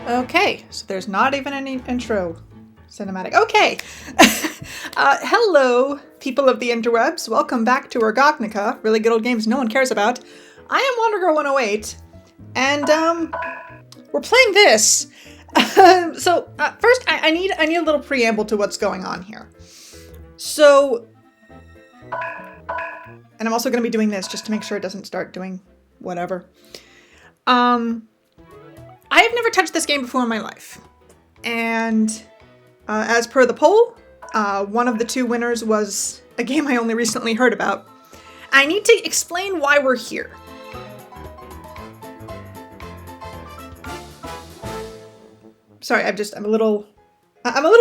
Okay, so there's not even any intro cinematic. Okay. Hello, people of the interwebs. Welcome back to RGOGNOCA, really good old games no one cares about. I am Wonder Girl 108, and we're playing this. First, I need a little preamble to what's going on here. So, and I'm also going to be doing this just to make sure it doesn't start doing whatever. I have never touched this game before in my life, and as per the poll, one of the two winners was a game I only recently heard about. I need to explain why we're here. Sorry, I'm a little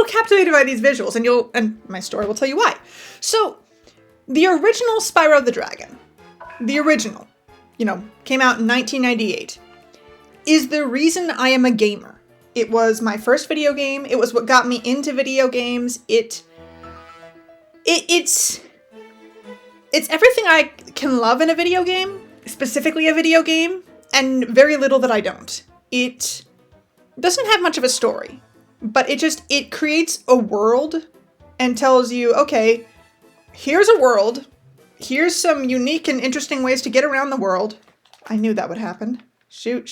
captivated by these visuals, and my story will tell you why. So, the original Spyro the Dragon, the original, came out in 1998. Is the reason I am a gamer. It was my first video game. It was what got me into video games. It's everything I can love in a video game, specifically a video game, and very little that I don't. It doesn't have much of a story, but it creates a world and tells you, okay, here's a world. Here's some unique and interesting ways to get around the world. I knew that would happen. Shoot.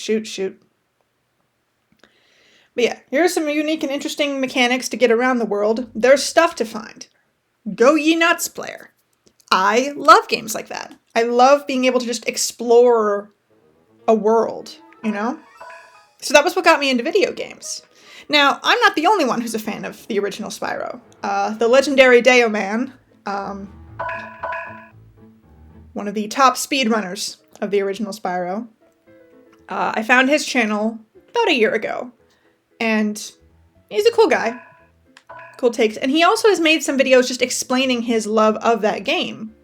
But yeah, here are some unique and interesting mechanics to get around the world. There's stuff to find. Go ye nuts, player. I love games like that. I love being able to just explore a world, So that was what got me into video games. Now, I'm not the only one who's a fan of the original Spyro. The legendary Deo Man, one of the top speedrunners of the original Spyro, I found his channel about a year ago, and he's a cool guy. Cool takes. And he also has made some videos just explaining his love of that game.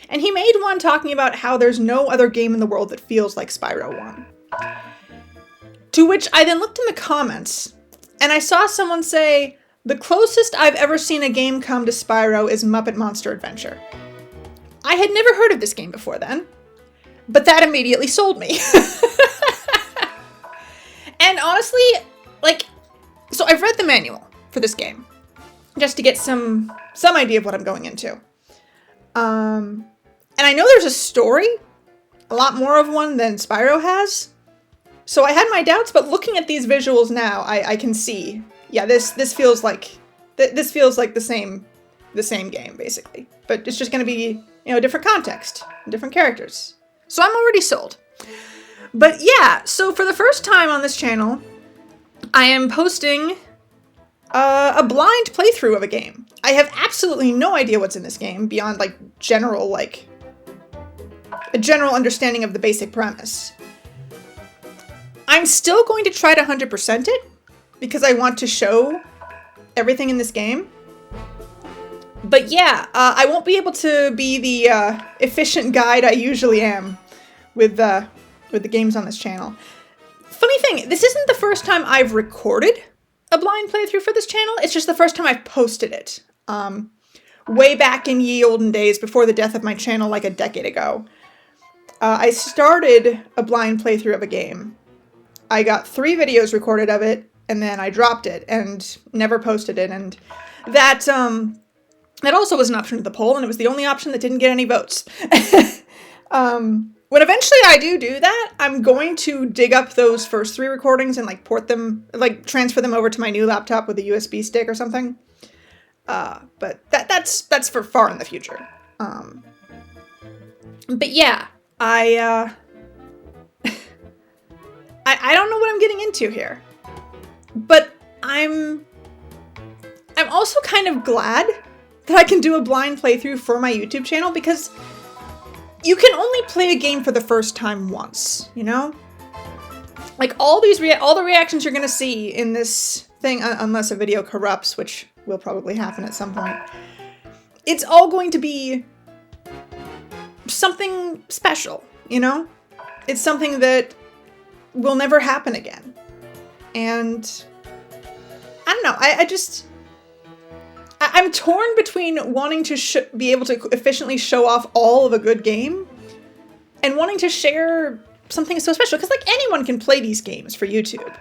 And he made one talking about how there's no other game in the world that feels like Spyro 1. To which I then looked in the comments, and I saw someone say, the closest I've ever seen a game come to Spyro is Muppet Monster Adventure. I had never heard of this game before then, but that immediately sold me. And honestly, so I've read the manual for this game, just to get some idea of what I'm going into. And I know there's a story, a lot more of one than Spyro has. So I had my doubts, but looking at these visuals now, I can see, yeah, this feels like the same game basically, but it's just going to be a different context, different characters. So I'm already sold. But yeah, so for the first time on this channel, I am posting a blind playthrough of a game. I have absolutely no idea what's in this game beyond a general understanding of the basic premise. I'm still going to try to 100% it because I want to show everything in this game. But yeah, I won't be able to be the efficient guide I usually am with the games on this channel. Funny thing, this isn't the first time I've recorded a blind playthrough for this channel. It's just the first time I've posted it. Way back in ye olden days, before the death of my channel a decade ago. I started a blind playthrough of a game. I got 3 videos recorded of it, and then I dropped it and never posted it. And that also was an option to the poll, and it was the only option that didn't get any votes. When eventually I do that, I'm going to dig up those first 3 recordings and port them, transfer them over to my new laptop with a USB stick or something. But that's for far in the future. But yeah, I don't know what I'm getting into here, but I'm also kind of glad that I can do a blind playthrough for my YouTube channel, because you can only play a game for the first time once, all the reactions you're gonna see in this thing, unless a video corrupts, which will probably happen at some point, it's all going to be something special, It's something that will never happen again. And I don't know, I'm torn between wanting to be able to efficiently show off all of a good game and wanting to share something so special, because anyone can play these games for YouTube.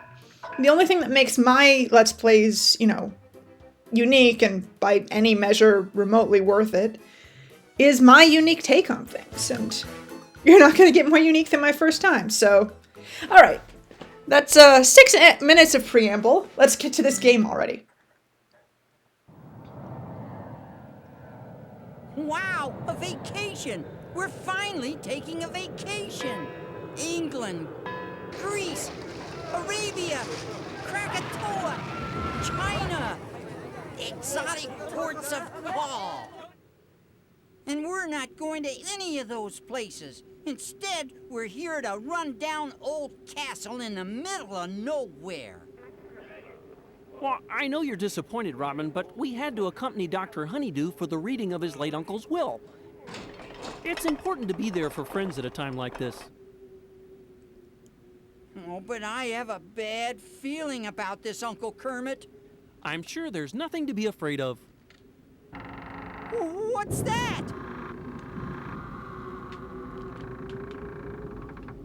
The only thing that makes my Let's Plays, you know, unique and by any measure remotely worth it is my unique take on things. And you're not going to get more unique than my first time. So, all right. That's 6 minutes of preamble. Let's get to this game already. Wow, a vacation! We're finally taking a vacation! England, Greece, Arabia, Krakatoa, China, exotic ports of call. And we're not going to any of those places. Instead, we're here at a run-down old castle in the middle of nowhere. Well, I know you're disappointed, Robin, but we had to accompany Dr. Honeydew for the reading of his late uncle's will. It's important to be there for friends at a time like this. Oh, but I have a bad feeling about this, Uncle Kermit. I'm sure there's nothing to be afraid of. What's that?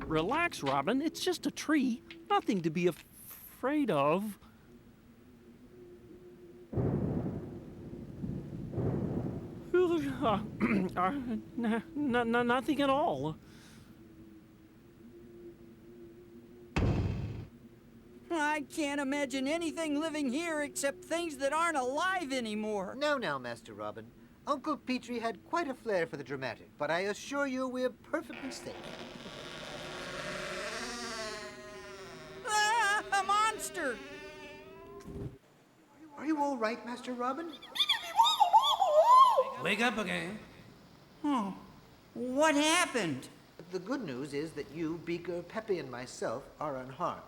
Relax, Robin. It's just a tree. Nothing to be afraid of. Nothing at all. I can't imagine anything living here except things that aren't alive anymore. Now, Master Robin. Uncle Petrie had quite a flair for the dramatic, but I assure you we're perfectly safe. Ah, a monster! Are you all right, Master Robin? Wake up again. Oh, what happened? The good news is that you, Beaker, Pepe, and myself are unharmed.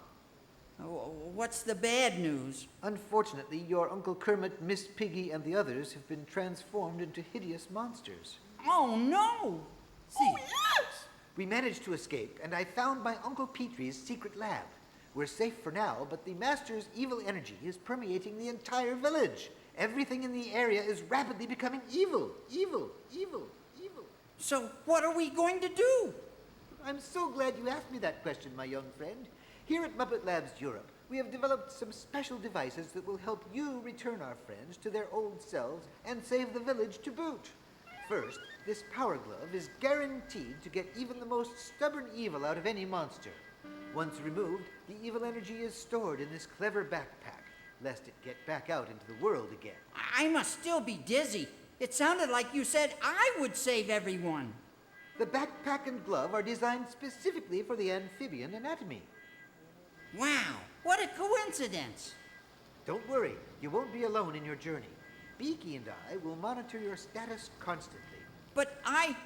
What's the bad news? Unfortunately, your Uncle Kermit, Miss Piggy, and the others have been transformed into hideous monsters. Oh, no! See, we managed to escape, and I found my Uncle Petrie's secret lab. We're safe for now, but the Master's evil energy is permeating the entire village. Everything in the area is rapidly becoming evil. Evil. So what are we going to do? I'm so glad you asked me that question, my young friend. Here at Muppet Labs Europe, we have developed some special devices that will help you return our friends to their old selves and save the village to boot. First, this power glove is guaranteed to get even the most stubborn evil out of any monster. Once removed, the evil energy is stored in this clever backpack, lest it get back out into the world again. I must still be dizzy. It sounded like you said I would save everyone. The backpack and glove are designed specifically for the amphibian anatomy. Wow, what a coincidence. Don't worry, you won't be alone in your journey. Beaky and I will monitor your status constantly. But I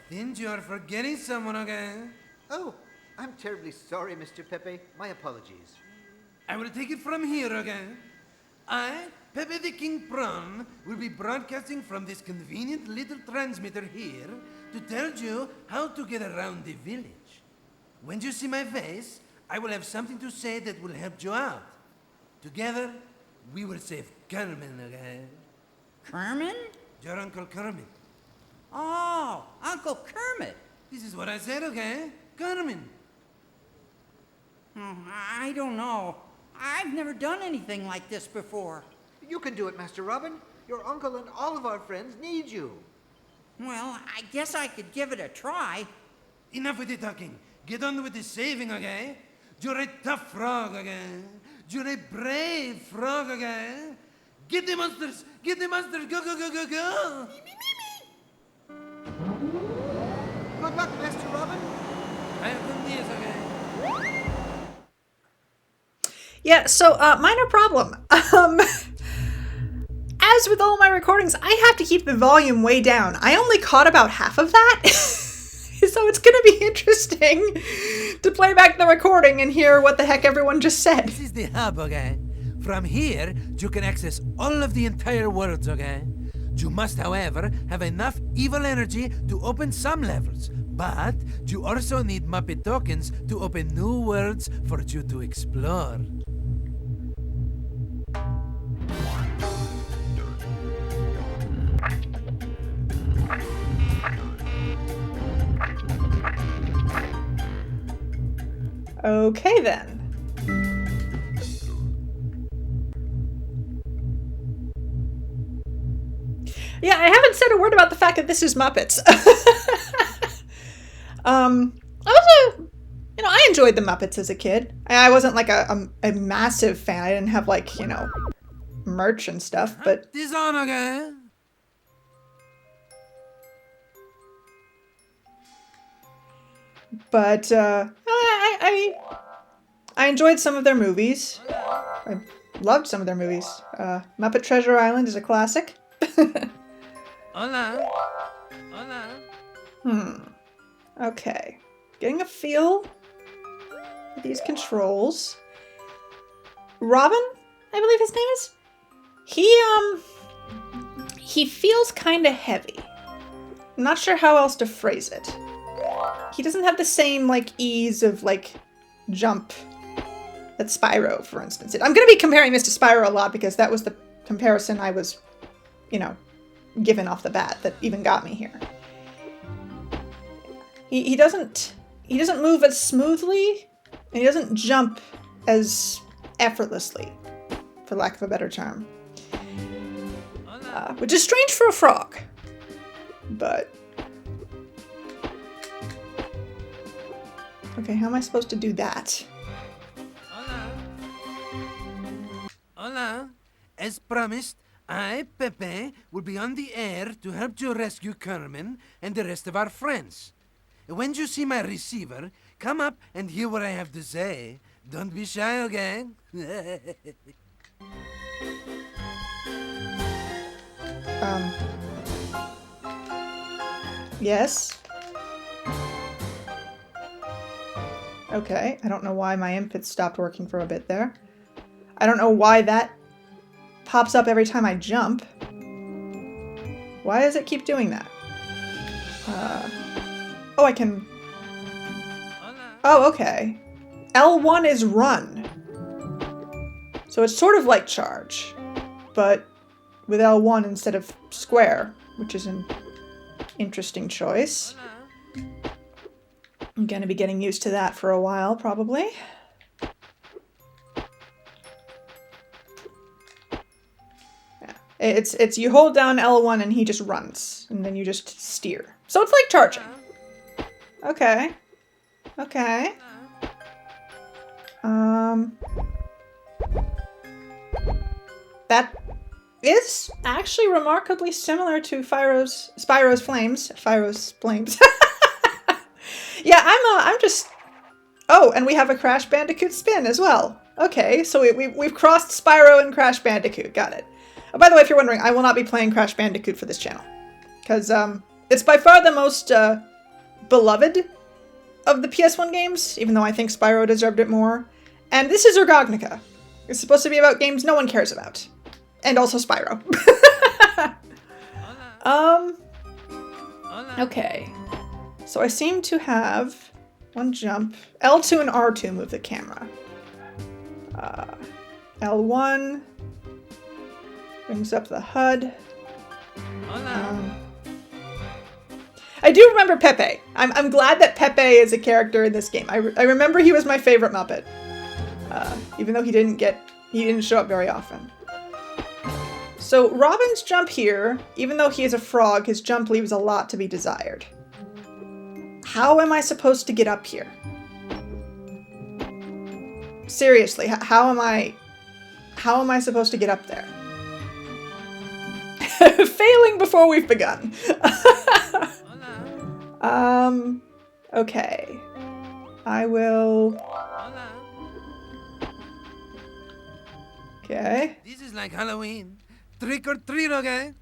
think you are forgetting someone again. Oh, I'm terribly sorry, Mr. Pepe. My apologies. I will take it from here again. I, Pepe the King Prawn, will be broadcasting from this convenient little transmitter here to tell you how to get around the village. When you see my face, I will have something to say that will help you out. Together, we will save Carmen again. Kermit? Your Uncle Kermit. Oh, Uncle Kermit. This is what I said, okay? Carmen. Oh, I don't know. I've never done anything like this before. You can do it, Master Robin. Your uncle and all of our friends need you. Well, I guess I could give it a try. Enough with the talking. Get on with the saving, okay? You're a tough frog, okay? You're a brave frog, okay? Get the monsters! Get the monsters! Go, go, go, go, go! Good luck, Master Robin. I have done this, okay? Yeah, so, minor problem. As with all my recordings, I have to keep the volume way down. I only caught about half of that. So it's gonna be interesting to play back the recording and hear what the heck everyone just said. This is the hub, okay? From here, you can access all of the entire world, okay? You must, however, have enough evil energy to open some levels. But you also need Muppet tokens to open new worlds for you to explore. Okay then. Yeah, I haven't said a word about the fact that this is Muppets. I enjoyed the Muppets as a kid. I wasn't like a massive fan. I didn't have like, merch and stuff, but This on again. I enjoyed some of their movies. I loved some of their movies. Muppet Treasure Island is a classic. Hola. Hola. Okay. Getting a feel for these controls. Robin, I believe his name is? He feels kind of heavy. I'm not sure how else to phrase it. He doesn't have the same, like, ease of, like, jump that Spyro, for instance, did. I'm going to be comparing this to Spyro a lot because that was the comparison I was, given off the bat that even got me here. He doesn't move as smoothly, and he doesn't jump as effortlessly, for lack of a better term. Which is strange for a frog. But... okay, how am I supposed to do that? Hola. Hola. As promised, I, Pepe, will be on the air to help you rescue Carmen and the rest of our friends. When you see my receiver, come up and hear what I have to say. Don't be shy, okay? Yes? Okay, I don't know why my input stopped working for a bit there. I don't know why that pops up every time I jump. Why does it keep doing that? Oh, I can... oh, okay. L1 is run. So it's sort of like charge, but with L1 instead of square, which is an interesting choice. I'm gonna be getting used to that for a while, probably. Yeah. It's you hold down L1 and he just runs, and then you just steer. So it's like charging. Okay. Okay. That is actually remarkably similar to Spyro's Flames. Spyro's Flames. Yeah, I'm just... oh, and we have a Crash Bandicoot spin as well. Okay, so we've crossed Spyro and Crash Bandicoot. Got it. Oh, by the way, if you're wondering, I will not be playing Crash Bandicoot for this channel. Because it's by far the most beloved of the PS1 games, even though I think Spyro deserved it more. And this is RGOGNOCA. It's supposed to be about games no one cares about. And also Spyro. Okay. So I seem to have one jump. L2 and R2 move the camera. L1 brings up the HUD. I do remember Pepe. I'm glad that Pepe is a character in this game. I remember he was my favorite Muppet. Even though he didn't show up very often. So Robin's jump here, even though he is a frog, his jump leaves a lot to be desired. How am I supposed to get up here? Seriously, how am I supposed to get up there? Failing before we've begun. Okay. I will... okay. This is like Halloween. Trick or treat, okay?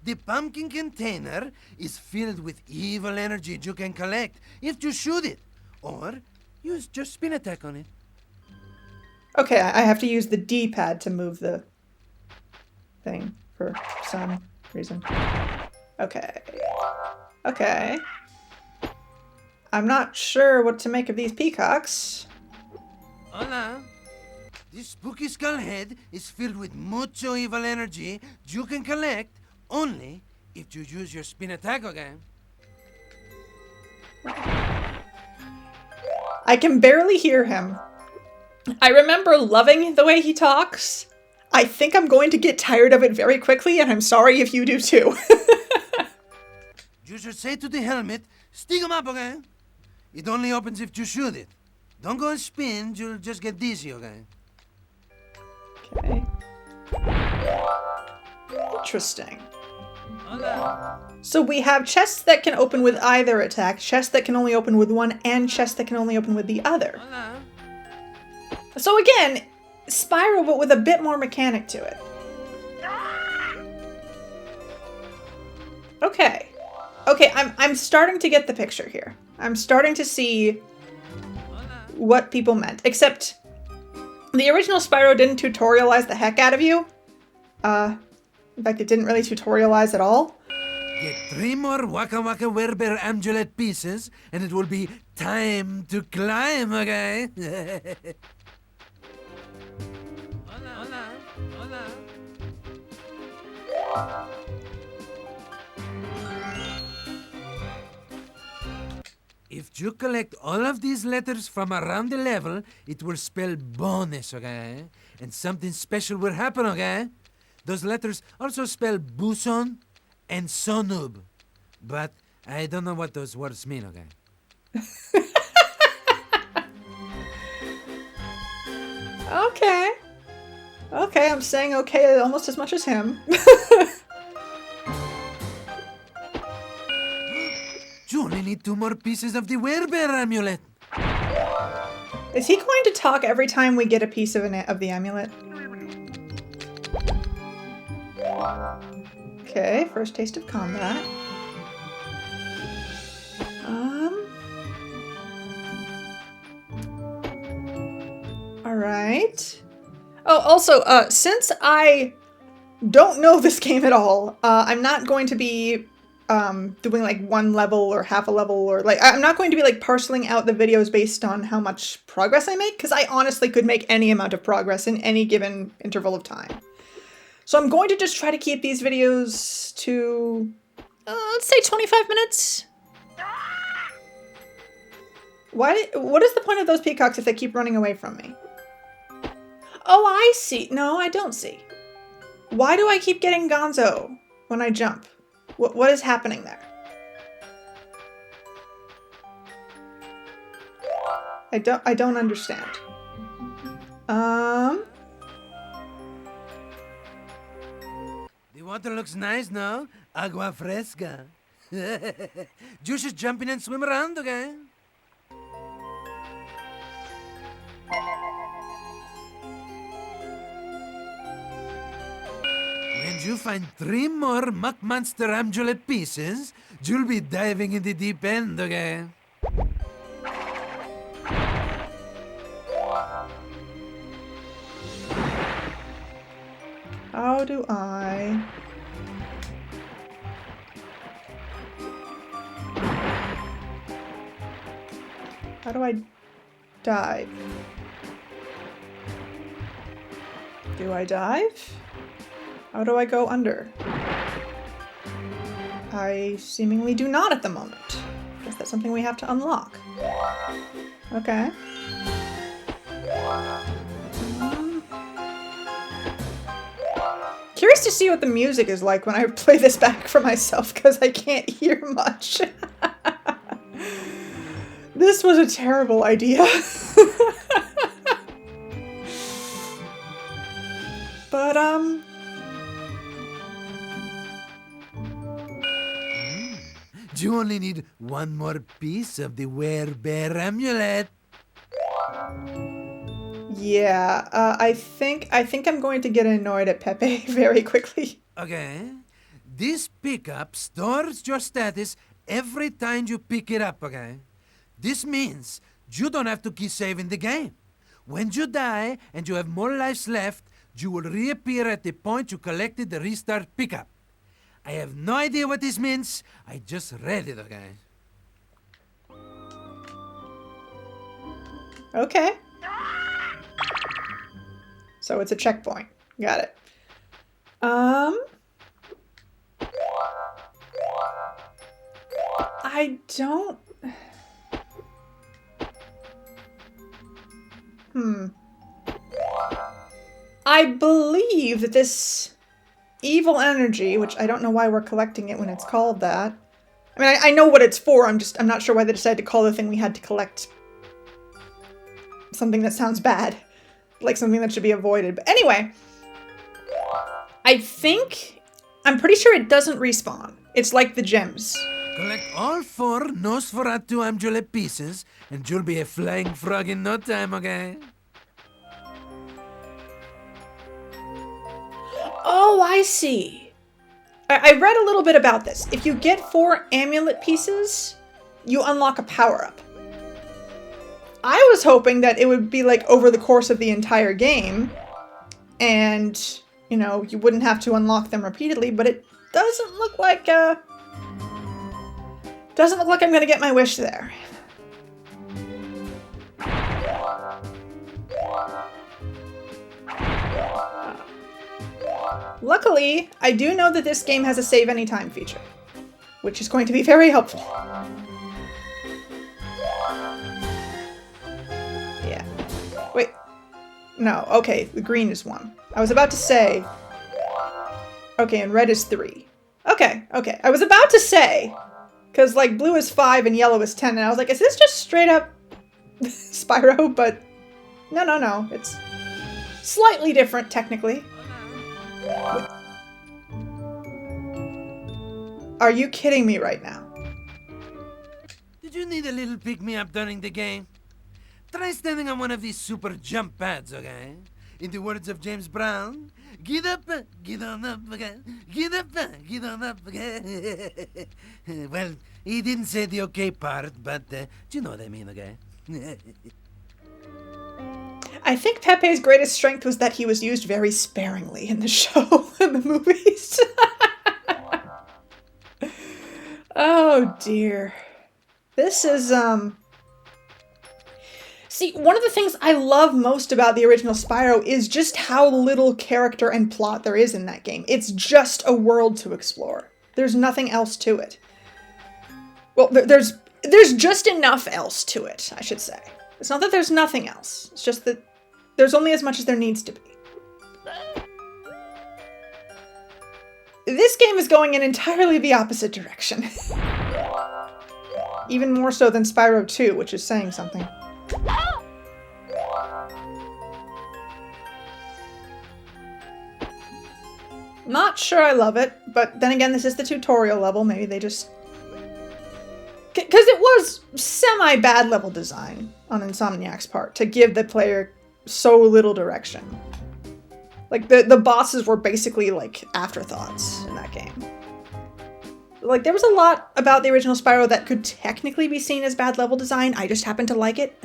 The pumpkin container is filled with evil energy you can collect if you shoot it. Or use just spin attack on it. Okay, I have to use the D-pad to move the thing for some reason. Okay. Okay. I'm not sure what to make of these peacocks. Hola. This spooky skull head is filled with mucho evil energy you can collect only if you use your spin attack again. I can barely hear him. I remember loving the way he talks. I think I'm going to get tired of it very quickly, and I'm sorry if you do too. You should say to the helmet, stick 'em up, okay? It only opens if you shoot it. Don't go and spin, you'll just get dizzy, okay? Okay. Interesting. So we have chests that can open with either attack, chests that can only open with one, and chests that can only open with the other. So again, Spyro, but with a bit more mechanic to it. Okay. Okay, I'm starting to get the picture here. I'm starting to see what people meant. Except, the original Spyro didn't tutorialize the heck out of you. In fact, it didn't really tutorialize at all. Get 3 more Waka Waka Werebear amulet pieces, and it will be time to climb, okay? Hola, hola, hola. If you collect all of these letters from around the level, it will spell bonus, okay? And something special will happen, okay? Those letters also spell Buson and Sonub. But I don't know what those words mean, okay? Okay. Okay, I'm saying okay almost as much as him. You only need 2 more pieces of the Werebear amulet. Is he going to talk every time we get a piece of the amulet? Okay, first taste of combat. Alright. Oh, also, since I don't know this game at all, I'm not going to be doing like 1 level or half a level, or like I'm not going to be like parceling out the videos based on how much progress I make, because I honestly could make any amount of progress in any given interval of time. So I'm going to just try to keep these videos to, let's say 25 minutes. What is the point of those peacocks if they keep running away from me? Oh, I see. No, I don't see. Why do I keep getting Gonzo when I jump? What is happening there? I don't understand. The water looks nice, no? Agua fresca. You should jump in and swim around, okay? When you find 3 more Muck Monster amulet pieces, you'll be diving in the deep end, okay? How do I... How do I dive? Do I dive? How do I go under? I seemingly do not at the moment. Guess that's something we have to unlock. Okay. Curious to see what the music is like when I play this back for myself, because I can't hear much. This was a terrible idea. But, You only need 1 more piece of the Werebear amulet. yeah, I think I'm going to get annoyed at Pepe very quickly. Okay. This pickup stores your status every time you pick it up, okay? This means you don't have to keep saving the game. When you die and you have more lives left, you will reappear at the point you collected the restart pickup. I have no idea what this means. I just read it, okay? Okay. So it's a checkpoint. Got it. I don't... I believe that this evil energy, which I don't know why we're collecting it when it's called that. I mean, I know what it's for, I'm not sure why they decided to call the thing we had to collect something that sounds bad. Like something that should be avoided. But anyway, I'm pretty sure it doesn't respawn. It's like the gems. Collect all 4 Nosferatu amulet pieces, and you'll be a flying frog in no time, okay? Oh, I see. I read a little bit about this. If you get 4 amulet pieces, you unlock a power-up. I was hoping that it would be like over the course of the entire game, and, you know, you wouldn't have to unlock them repeatedly, but it doesn't look like, I'm gonna get my wish there. Luckily, I do know that this game has a save anytime feature, which is going to be very helpful. Yeah. Wait. No, okay, the green is 1. I was about to say... Okay, and red is 3. Okay. I was about to say, because, like, blue is 5 and yellow is 10, and I was like, is this just straight up Spyro? But no, it's slightly different, technically. Are you kidding me right now? Did you need a little pick-me-up during the game? Try standing on one of these super jump pads, okay? In the words of James Brown, get up, get on up again, get up, get on up again. Well, he didn't say the okay part, but you know what I mean, okay? I think Pepe's greatest strength was that he was used very sparingly in the show and the movies. Oh dear. This is, See, one of the things I love most about the original Spyro is just how little character and plot there is in that game. It's just a world to explore. There's nothing else to it. Well, there's just enough else to it, I should say. It's not that there's nothing else. It's just that there's only as much as there needs to be. This game is going in entirely the opposite direction. Even more so than Spyro 2, which is saying something. Not sure I love it, but then again, this is the tutorial level. Maybe they just... Because it was semi-bad level design on Insomniac's part to give the player so little direction. Like, the bosses were basically, like, afterthoughts in that game. Like, there was a lot about the original Spyro that could technically be seen as bad level design. I just happen to like it.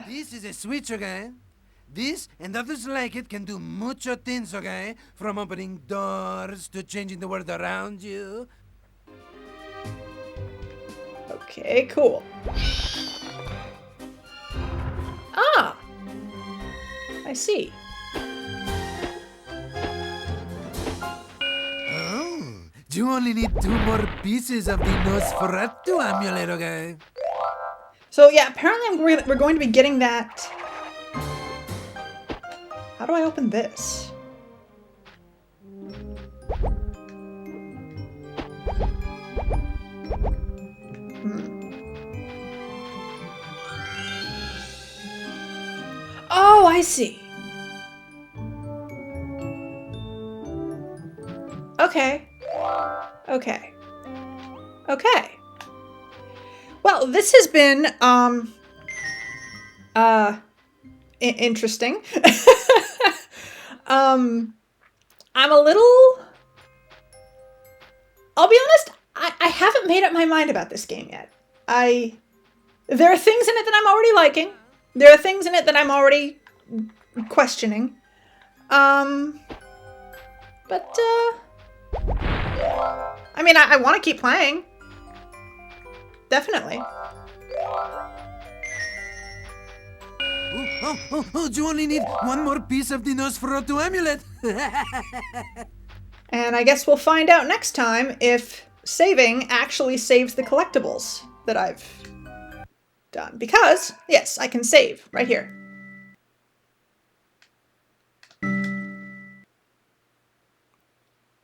This is a switch, okay? This and others like it can do mucho things, okay? From opening doors to changing the world around you. Okay, cool. Ah! I see. Oh, you only need 2 more pieces of the Nosferatu amulet, okay? So yeah, apparently we're going to be getting that... How do I open this? Oh, I see. Okay. Well, this has been, interesting. I'm a little... I'll be honest, I haven't made up my mind about this game yet. There are things in it that I'm already liking. There are things in it that I'm already questioning. But, I mean, I want to keep playing. Definitely. Oh, you only need 1 more piece of the Nosferatu amulet. And I guess we'll find out next time if saving actually saves the collectibles that I've done. Because, yes, I can save right here.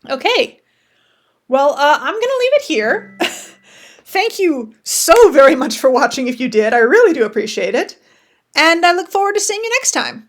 Okay. Well, I'm going to leave it here. Thank you so very much for watching if you did. I really do appreciate it. And I look forward to seeing you next time.